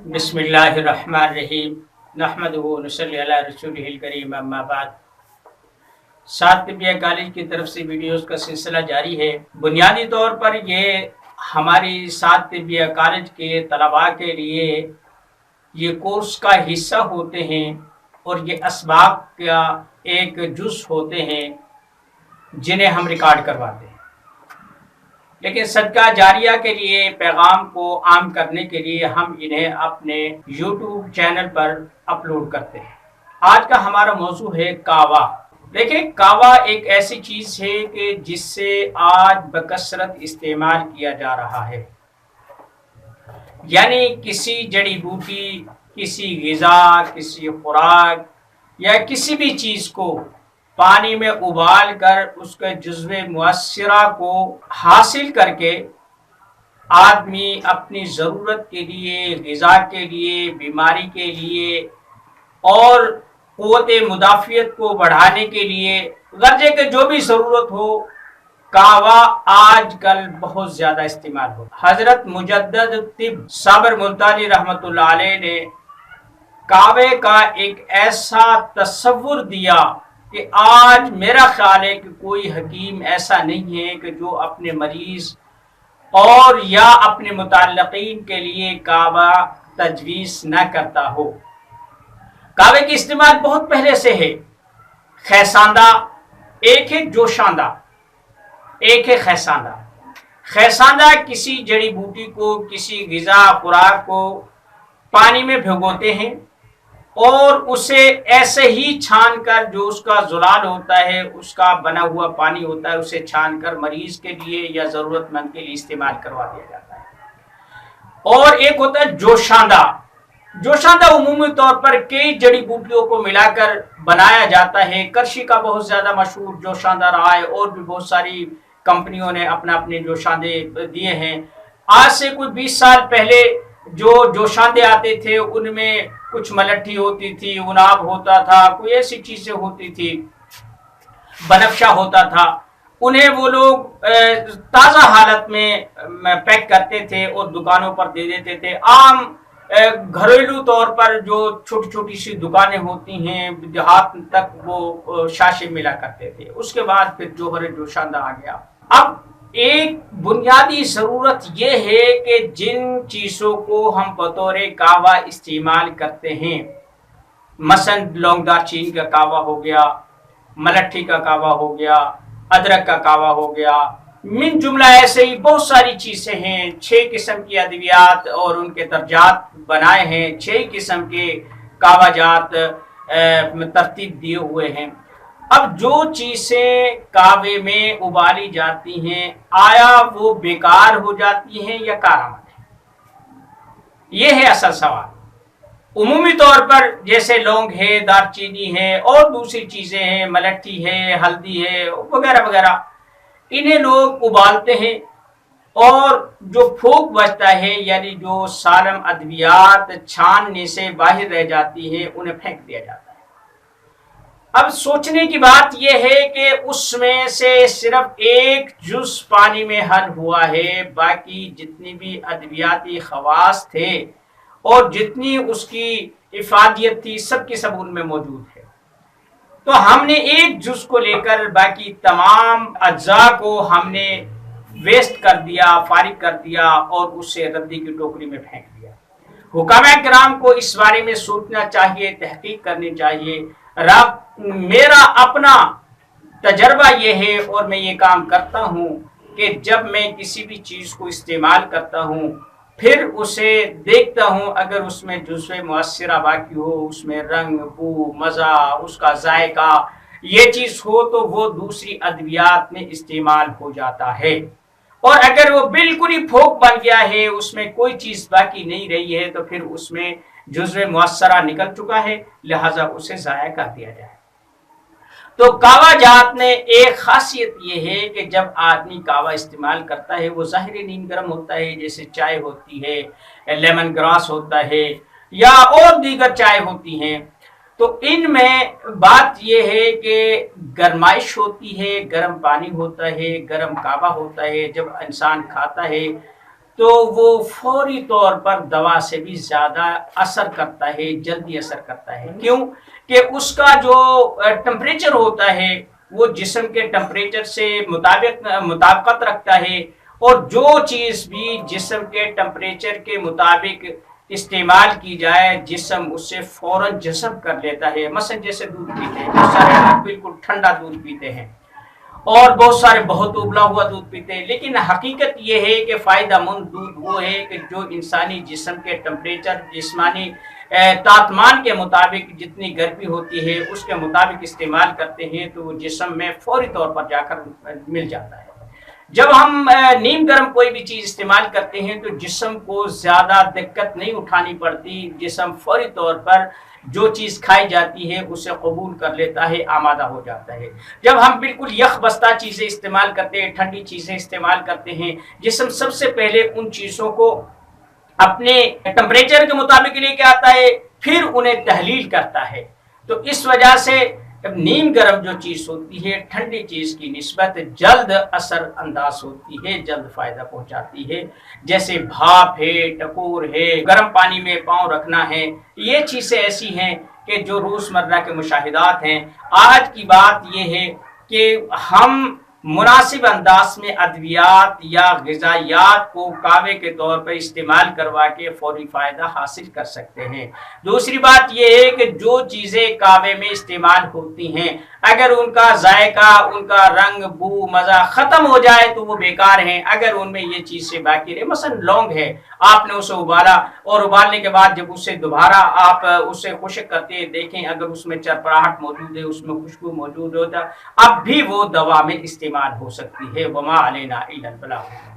बिस्मिल्लाहिर्रहमानिर्रहीम नहमदुहु व नसल्ली अला रसूलिहिल करीम अम्मा बाद। सात तिबिया कॉलेज की तरफ से वीडियोस का सिलसिला जारी है। बुनियादी तौर पर ये हमारी सात तिबिया कॉलेज के तलबा के लिए ये कोर्स का हिस्सा होते हैं और ये असबाब का एक जुज़ होते हैं जिन्हें हम रिकॉर्ड करवाते हैं। लेकिन सदका जारिया के लिए पैगाम को आम करने के लिए हम इन्हें अपने YouTube चैनल पर अपलोड करते हैं। आज का हमारा मौजू है कावा। देखिए, कावा एक ऐसी चीज़ है कि जिससे आज बकसरत इस्तेमाल किया जा रहा है। यानी किसी जड़ी बूटी, किसी ग़िज़ा, किसी खुराक या किसी भी चीज़ को पानी में उबाल कर उसके जुज़्वे मुअस्सिरा को हासिल करके आदमी अपनी ज़रूरत के लिए, ग़िज़ा के लिए, बीमारी के लिए और क़ुव्वत मुदाफ़ियत को बढ़ाने के लिए गर्जे के जो भी ज़रूरत हो, कावा आजकल बहुत ज़्यादा इस्तेमाल हो। हज़रत मुजद्दद तिब साबर मुल्तानी रहमतुल्लाह अलैह ने कावे का एक ऐसा तस्वुर दिया कि आज मेरा ख्याल है कि कोई हकीम ऐसा नहीं है कि जो अपने मरीज़ और या अपने मुतल्लिक़ीन के लिए कावा तजवीज़ न करता हो। कावे की इस्तेमाल बहुत पहले से है। खैसांदा एक है, जोशांदा एक है। खैसांदा किसी जड़ी बूटी को, किसी ग़िज़ा खुराक को पानी में भिगोते हैं और उसे ऐसे ही छान कर, जो उसका जुलाल होता है, उसका बना हुआ पानी होता है, उसे छान कर मरीज के लिए या ज़रूरतमंद के लिए इस्तेमाल करवा दिया जाता है। और एक होता है जोशांदा। जोशांदा उमूमी तौर पर कई जड़ी बूटियों को मिलाकर बनाया जाता है। करशी का बहुत ज़्यादा मशहूर जोशांदा रहा है और भी बहुत सारी कंपनियों ने अपने जोशांदे दिए हैं। आज से कोई 20 साल पहले जो जोशांदे आते थे उनमें कुछ मलट्ठी होती थी, उनाब होता था, कोई ऐसी चीजें होती थी, बनफशा होता था। उन्हें वो लोग ताज़ा हालत में पैक करते थे और दुकानों पर दे देते थे। आम घरेलू तौर पर जो छोटी छोटी सी दुकानें होती हैं, देहात तक वो शाशे मिला करते थे। उसके बाद फिर जोहर जोशांदा आ गया। अब एक बुनियादी ज़रूरत यह है कि जिन चीज़ों को हम बतौर कावा इस्तेमाल करते हैं, मसलन लौंग दालचीनी का कावा हो गया, मलट्ठी का कावा हो गया, अदरक का कावा हो गया, मिन जुमला ऐसे ही बहुत सारी चीज़ें हैं। 6 किस्म की अद्वियात और उनके दर्जात बनाए हैं। 6 किस्म के कावाजात तरतीब दिए हुए हैं। अब जो चीज़ें कावे में उबाली जाती हैं, आया वो बेकार हो जाती हैं या कारआमद है? ये है असल सवाल। उमूमी तौर पर जैसे लौंग है, दालचीनी है और दूसरी चीज़ें हैं, मलट्ठी है, हल्दी है वगैरह वगैरह, इन्हें लोग उबालते हैं और जो फूक बचता है, यानी जो सालम अद्वियात छानने से बाहर रह जाती है, उन्हें फेंक दिया जाता है। अब सोचने की बात यह है कि उसमें से सिर्फ एक जुज़ पानी में हल हुआ है, बाकी जितनी भी अद्वियाती खवास थे और जितनी उसकी इफादियत थी, सब की सब उनमें मौजूद है। तो हमने एक जुज़ को लेकर बाकी तमाम अज्जा को हमने वेस्ट कर दिया, फारिग कर दिया और उससे रद्दी की टोकरी में फेंक दिया। हुकामा किराम को इस बारे में सोचना चाहिए, तहकीक करनी चाहिए। मेरा अपना तजर्बा ये है और मैं ये काम करता हूँ कि जब मैं किसी भी चीज़ को इस्तेमाल करता हूँ, फिर उसे देखता हूँ, अगर उसमें जुज़्वे मुअस्सिरा बाकी हो, उसमें रंग, बू, मज़ा, उसका जायका, ये चीज़ हो, तो वो दूसरी अद्वियात में इस्तेमाल हो जाता है। और अगर वो बिल्कुल ही फोक बन गया है, उसमें कोई चीज़ बाकी नहीं रही है, तो फिर उसमें जुज़्वे मुअस्सरा निकल चुका है, लिहाजा उसे ज़ाया कर दिया जाए। तो कावा जात में एक खासियत ये है कि जब आदमी कावा इस्तेमाल करता है, वो ज़ाहिर नीम गर्म होता है, जैसे चाय होती है, लेमन ग्रास होता है या और दीगर चाय होती हैं। तो इनमें बात यह है कि गरमाइश होती है, गर्म पानी होता है, गर्म कावा होता है। जब इंसान खाता है تو وہ فوری طور پر دوا سے بھی زیادہ اثر کرتا ہے، جلدی اثر کرتا ہے۔ کیوں کہ اس کا جو ٹمپریچر ہوتا ہے وہ جسم کے ٹمپریچر سے مطابقت رکھتا ہے، اور جو چیز بھی جسم کے ٹمپریچر کے مطابق استعمال کی جائے جسم اس سے فوراً جذب کر لیتا ہے۔ مثلا جیسے دودھ پیتے ہیں، بہت سارے لوگ بالکل ٹھنڈا دودھ پیتے ہیں اور بہت سارے بہت ابلا ہوا دودھ پیتے ہیں، لیکن حقیقت یہ ہے کہ فائدہ مند دودھ وہ ہے کہ جو انسانی جسم کے ٹمپریچر، جسمانی تاپمان کے مطابق جتنی گرمی ہوتی ہے اس کے مطابق استعمال کرتے ہیں تو وہ جسم میں فوری طور پر جا کر مل جاتا ہے۔ جب ہم نیم گرم کوئی بھی چیز استعمال کرتے ہیں تو جسم کو زیادہ دقت نہیں اٹھانی پڑتی، جسم فوری طور پر جو چیز کھائی جاتی ہے اسے قبول کر لیتا ہے، آمادہ ہو جاتا ہے۔ جب ہم بالکل یخ بستہ چیزیں استعمال کرتے ہیں، ٹھنڈی چیزیں استعمال کرتے ہیں، جسم سب سے پہلے ان چیزوں کو اپنے ٹمپریچر کے مطابق لے کے آتا ہے، پھر انہیں تحلیل کرتا ہے۔ تو اس وجہ سے نیم گرم جو چیز ہوتی ہے ٹھنڈی چیز کی نسبت جلد اثر انداز ہوتی ہے، جلد فائدہ پہنچاتی ہے۔ جیسے بھاپ ہے، ٹکور ہے، گرم پانی میں پاؤں رکھنا ہے، یہ چیزیں ایسی ہیں کہ جو روزمرہ کے مشاہدات ہیں۔ آج کی بات یہ ہے کہ ہم مناسب انداز میں ادویات یا غذائیات کو کعوے کے طور پر استعمال کروا کے فوری فائدہ حاصل کر سکتے ہیں۔ دوسری بات یہ ہے کہ جو چیزیں کعوے میں استعمال ہوتی ہیں اگر ان کا ذائقہ، ان کا رنگ، بو، مزہ ختم ہو جائے تو وہ بیکار ہیں۔ اگر ان میں یہ چیزیں باقی رہے، مثلا لونگ ہے، آپ نے اسے ابالا اور ابالنے کے بعد جب اسے دوبارہ آپ اسے خشک کرتے ہیں، دیکھیں اگر اس میں چرپراہٹ موجود ہے، اس میں خوشبو موجود ہوتا، اب بھی وہ دوا میں استعمال ہو سکتی ہے۔ وما علینا الا البلاغ۔